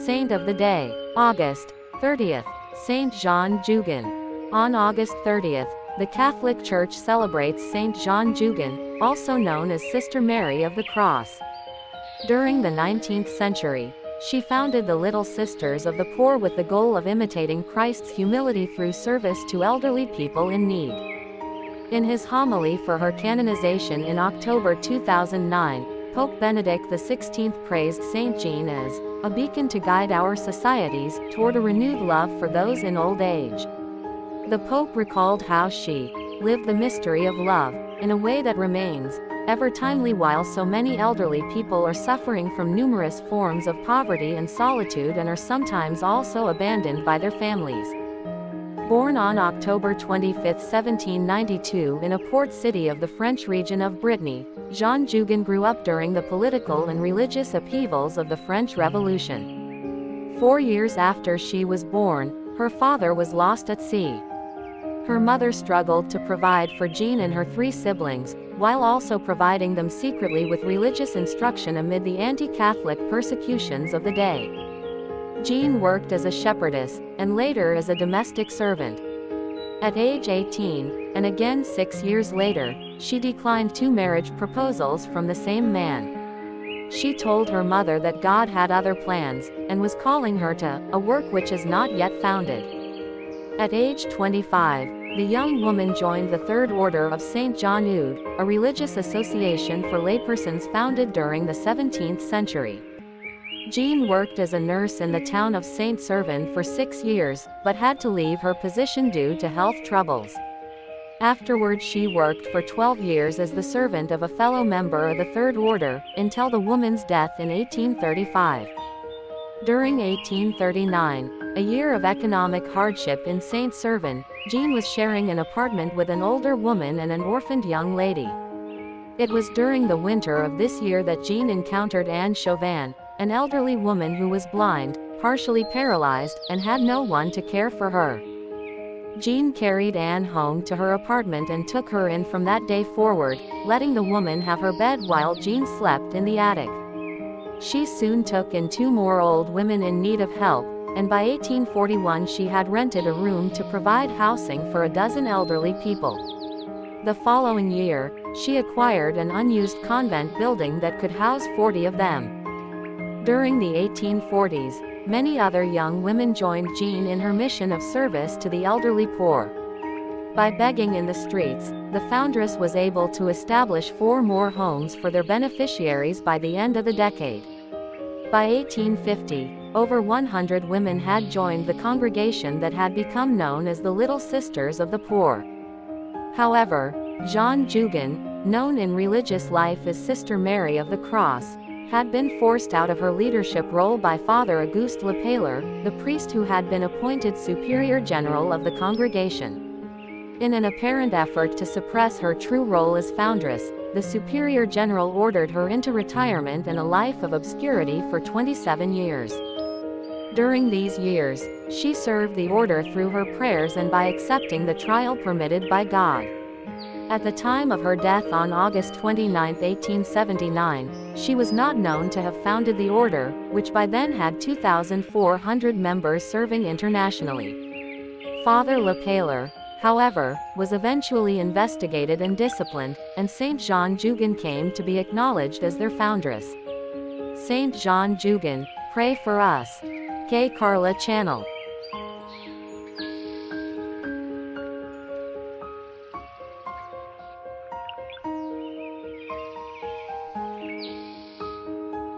Saint of the Day. August 30th, Saint Jeanne Jugan. On August 30th, the Catholic Church celebrates Saint Jeanne Jugan, also known as Sister Mary of the Cross. During the 19th century, she founded the Little Sisters of the Poor with the goal of imitating Christ's humility through service to elderly people in need. In his homily for her canonization in October 2009, Pope Benedict XVI praised Saint Jeanne as a beacon to guide our societies toward a renewed love for those in old age. The Pope recalled how she lived the mystery of love in a way that remains ever timely while so many elderly people are suffering from numerous forms of poverty and solitude and are sometimes also abandoned by their families. Born on October 25, 1792 in a port city of the French region of Brittany, Jeanne Jugan grew up during the political and religious upheavals of the French Revolution. 4 years after she was born, her father was lost at sea. Her mother struggled to provide for Jeanne and her 3 siblings, while also providing them secretly with religious instruction amid the anti-Catholic persecutions of the day. Jeanne worked as a shepherdess, and later as a domestic servant. At age 18, and again 6 years later, she declined 2 marriage proposals from the same man. She told her mother that God had other plans, and was calling her to a work which is not yet founded. At age 25, the young woman joined the Third Order of St. John Eudes, a religious association for laypersons founded during the 17th century. Jeanne worked as a nurse in the town of Saint-Servan for 6 years, but had to leave her position due to health troubles. Afterwards she worked for 12 years as the servant of a fellow member of the Third Order, until the woman's death in 1835. During 1839, a year of economic hardship in Saint-Servan, Jeanne was sharing an apartment with an older woman and an orphaned young lady. It was during the winter of this year that Jeanne encountered Anne Chauvin, an elderly woman who was blind, partially paralyzed, and had no one to care for her. Jeanne carried Anne home to her apartment and took her in from that day forward, letting the woman have her bed while Jeanne slept in the attic. She soon took in 2 more old women in need of help, and by 1841 she had rented a room to provide housing for a dozen elderly people. The following year, she acquired an unused convent building that could house 40 of them. During the 1840s, many other young women joined Jeanne in her mission of service to the elderly poor. By begging in the streets, the foundress was able to establish 4 more homes for their beneficiaries by the end of the decade. By 1850, over 100 women had joined the congregation that had become known as the Little Sisters of the Poor. However, Jeanne Jugan, known in religious life as Sister Mary of the Cross, had been forced out of her leadership role by Father Auguste Lepailer, the priest who had been appointed Superior General of the congregation. In an apparent effort to suppress her true role as foundress, the Superior General ordered her into retirement and a life of obscurity for 27 years. During these years, she served the order through her prayers and by accepting the trial permitted by God. At the time of her death on August 29, 1879, she was not known to have founded the order, which by then had 2,400 members serving internationally. Father Lepailer, however, was eventually investigated and disciplined, and Saint Jeanne Jugan came to be acknowledged as their foundress. Saint Jeanne Jugan, pray for us. Carla Channel.